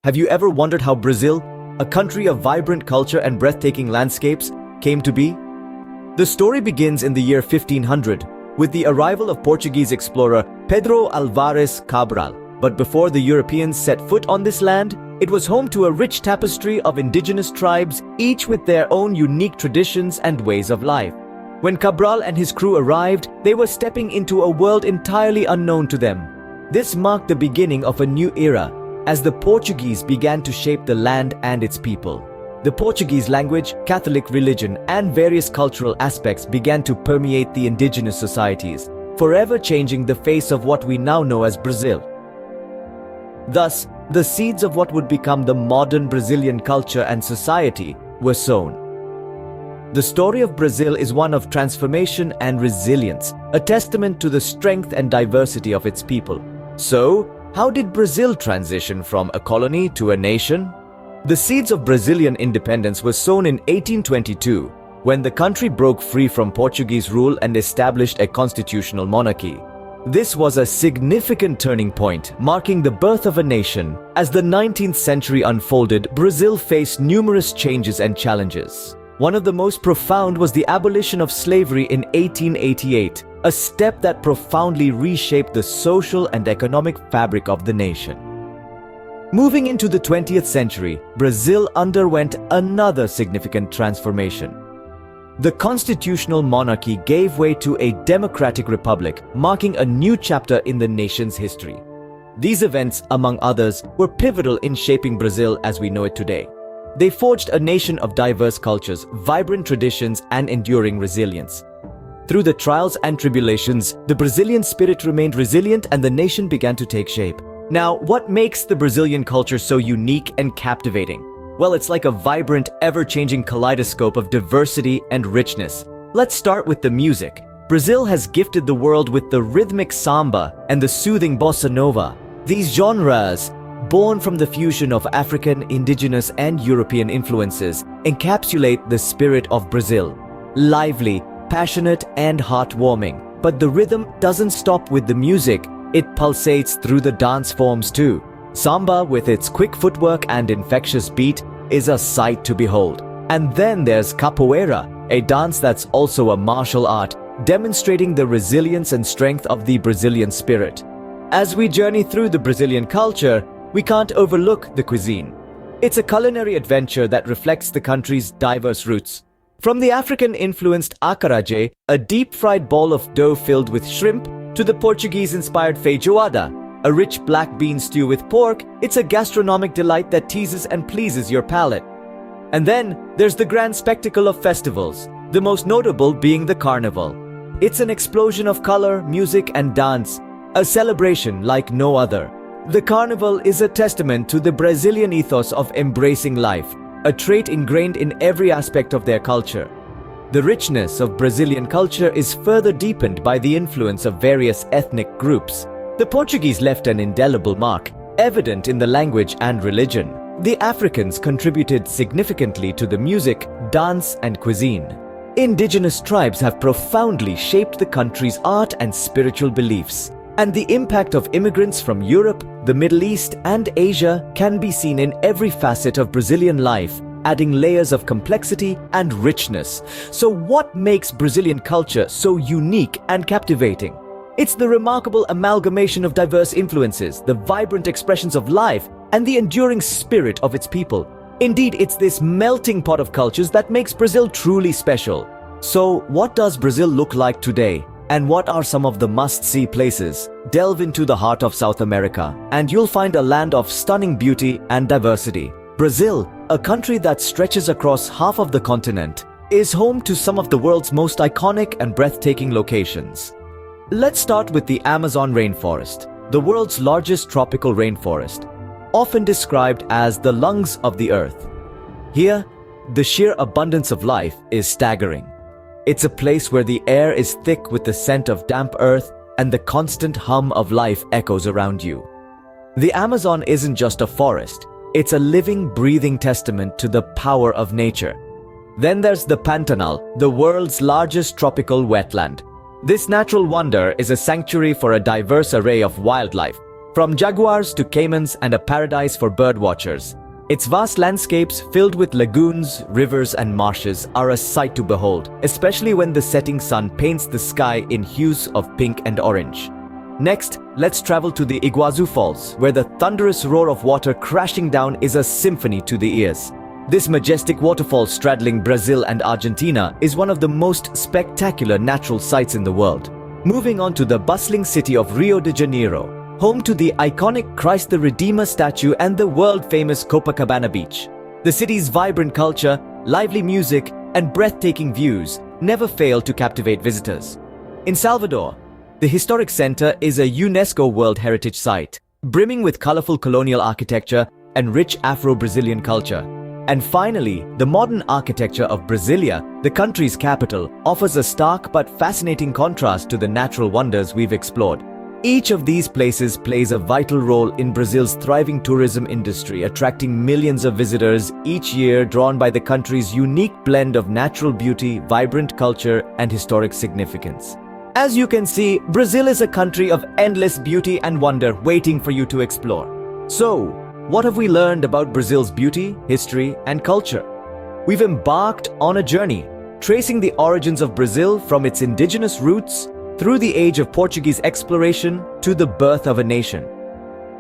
Have you ever wondered how Brazil, a country of vibrant culture and breathtaking landscapes, came to be? The story begins in the year 1500 with the arrival of Portuguese explorer Pedro Álvares Cabral. But before the Europeans set foot on this land, it was home to a rich tapestry of indigenous tribes, each with their own unique traditions and ways of life. When Cabral and his crew arrived, they were stepping into a world entirely unknown to them. This marked the beginning of a new era, as the Portuguese began to shape the land and its people. The Portuguese language, Catholic religion, and various cultural aspects began to permeate the indigenous societies, forever changing the face of what we now know as Brazil. Thus, the seeds of what would become the modern Brazilian culture and society were sown. The story of Brazil is one of transformation and resilience, a testament to the strength and diversity of its people. So, how did Brazil transition from a colony to a nation? The seeds of Brazilian independence were sown in 1822, when the country broke free from Portuguese rule and established a constitutional monarchy. This was a significant turning point, marking the birth of a nation. As the 19th century unfolded, Brazil faced numerous changes and challenges. One of the most profound was the abolition of slavery in 1888, a step that profoundly reshaped the social and economic fabric of the nation. Moving into the 20th century, Brazil underwent another significant transformation. The constitutional monarchy gave way to a democratic republic, marking a new chapter in the nation's history. These events, among others, were pivotal in shaping Brazil as we know it today. They forged a nation of diverse cultures, vibrant traditions, and enduring resilience. Through the trials and tribulations, the Brazilian spirit remained resilient and the nation began to take shape. Now, what makes the Brazilian culture so unique and captivating? Well, it's like a vibrant, ever-changing kaleidoscope of diversity and richness. Let's start with the music. Brazil has gifted the world with the rhythmic samba and the soothing bossa nova. These genres, born from the fusion of African, indigenous, and European influences, encapsulate the spirit of Brazil. Lively, passionate, and heartwarming. But the rhythm doesn't stop with the music, it pulsates through the dance forms too. Samba, with its quick footwork and infectious beat, is a sight to behold. And then there's capoeira, a dance that's also a martial art, demonstrating the resilience and strength of the Brazilian spirit. As we journey through the Brazilian culture, we can't overlook the cuisine. It's a culinary adventure that reflects the country's diverse roots. From the African-influenced acarajé, a deep-fried ball of dough filled with shrimp, to the Portuguese-inspired feijoada, a rich black bean stew with pork, it's a gastronomic delight that teases and pleases your palate. And then, there's the grand spectacle of festivals, the most notable being the Carnival. It's an explosion of color, music, and dance, a celebration like no other. The Carnival is a testament to the Brazilian ethos of embracing life, a trait ingrained in every aspect of their culture. The richness of Brazilian culture is further deepened by the influence of various ethnic groups. The Portuguese left an indelible mark, evident in the language and religion. The Africans contributed significantly to the music, dance, and cuisine. Indigenous tribes have profoundly shaped the country's art and spiritual beliefs. And the impact of immigrants from Europe, the Middle East, and Asia can be seen in every facet of Brazilian life, adding layers of complexity and richness. So what makes Brazilian culture so unique and captivating? It's the remarkable amalgamation of diverse influences, the vibrant expressions of life, and the enduring spirit of its people. Indeed, it's this melting pot of cultures that makes Brazil truly special. So, what does Brazil look like today? And what are some of the must-see places? Delve into the heart of South America, and you'll find a land of stunning beauty and diversity. Brazil, a country that stretches across half of the continent, is home to some of the world's most iconic and breathtaking locations. Let's start with the Amazon rainforest, the world's largest tropical rainforest, often described as the lungs of the earth. Here, the sheer abundance of life is staggering. It's a place where the air is thick with the scent of damp earth and the constant hum of life echoes around you. The Amazon isn't just a forest, it's a living, breathing testament to the power of nature. Then there's the Pantanal, the world's largest tropical wetland. This natural wonder is a sanctuary for a diverse array of wildlife, From jaguars to caimans and a paradise for birdwatchers. Its vast landscapes filled with lagoons, rivers and marshes are a sight to behold, especially when the setting sun paints the sky in hues of pink and orange. Next, let's travel to the Iguazu Falls, where the thunderous roar of water crashing down is a symphony to the ears. This majestic waterfall straddling Brazil and Argentina is one of the most spectacular natural sights in the world. Moving on to the bustling city of Rio de Janeiro, home to the iconic Christ the Redeemer statue and the world-famous Copacabana beach. The city's vibrant culture, lively music, and breathtaking views never fail to captivate visitors. In Salvador, the historic center is a UNESCO World Heritage Site, brimming with colorful colonial architecture and rich Afro-Brazilian culture. And finally, the modern architecture of Brasilia, the country's capital, offers a stark but fascinating contrast to the natural wonders we've explored. Each of these places plays a vital role in Brazil's thriving tourism industry, attracting millions of visitors each year, drawn by the country's unique blend of natural beauty, vibrant culture, and historic significance. As you can see, Brazil is a country of endless beauty and wonder waiting for you to explore. So, what have we learned about Brazil's beauty, history, and culture? We've embarked on a journey, tracing the origins of Brazil from its indigenous roots through the age of Portuguese exploration to the birth of a nation.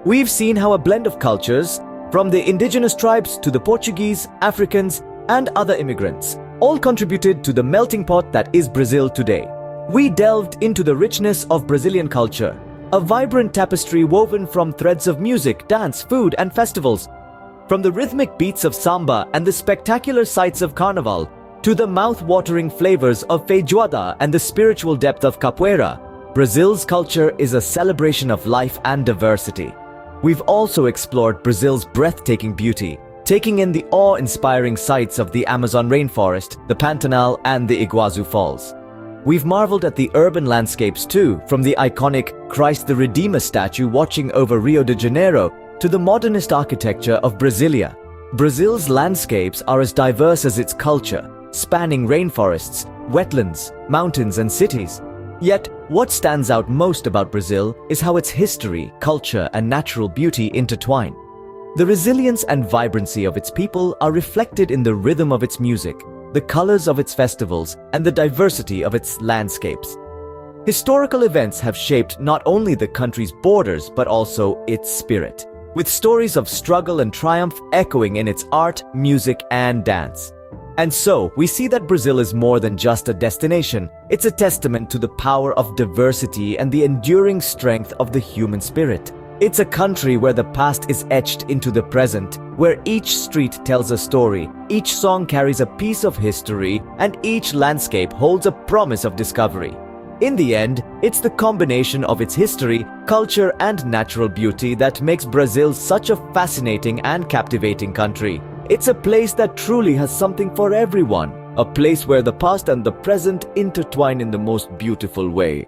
We've seen how a blend of cultures, from the indigenous tribes to the Portuguese, Africans, and other immigrants, all contributed to the melting pot that is Brazil today. We delved into the richness of Brazilian culture, a vibrant tapestry woven from threads of music, dance, food, and festivals. From the rhythmic beats of samba and the spectacular sights of Carnival, to the mouth-watering flavors of feijoada and the spiritual depth of capoeira, Brazil's culture is a celebration of life and diversity. We've also explored Brazil's breathtaking beauty, taking in the awe-inspiring sights of the Amazon rainforest, the Pantanal, and the Iguazu Falls. We've marveled at the urban landscapes too, from the iconic Christ the Redeemer statue watching over Rio de Janeiro to the modernist architecture of Brasilia. Brazil's landscapes are as diverse as its culture, spanning rainforests, wetlands, mountains, and cities. Yet, what stands out most about Brazil is how its history, culture, and natural beauty intertwine. The resilience and vibrancy of its people are reflected in the rhythm of its music, the colors of its festivals, and the diversity of its landscapes. Historical events have shaped not only the country's borders but also its spirit, with stories of struggle and triumph echoing in its art, music, and dance. And so, we see that Brazil is more than just a destination. It's a testament to the power of diversity and the enduring strength of the human spirit. It's a country where the past is etched into the present, where each street tells a story, each song carries a piece of history, and each landscape holds a promise of discovery. In the end, it's the combination of its history, culture, and natural beauty that makes Brazil such a fascinating and captivating country. It's a place that truly has something for everyone, a place where the past and the present intertwine in the most beautiful way.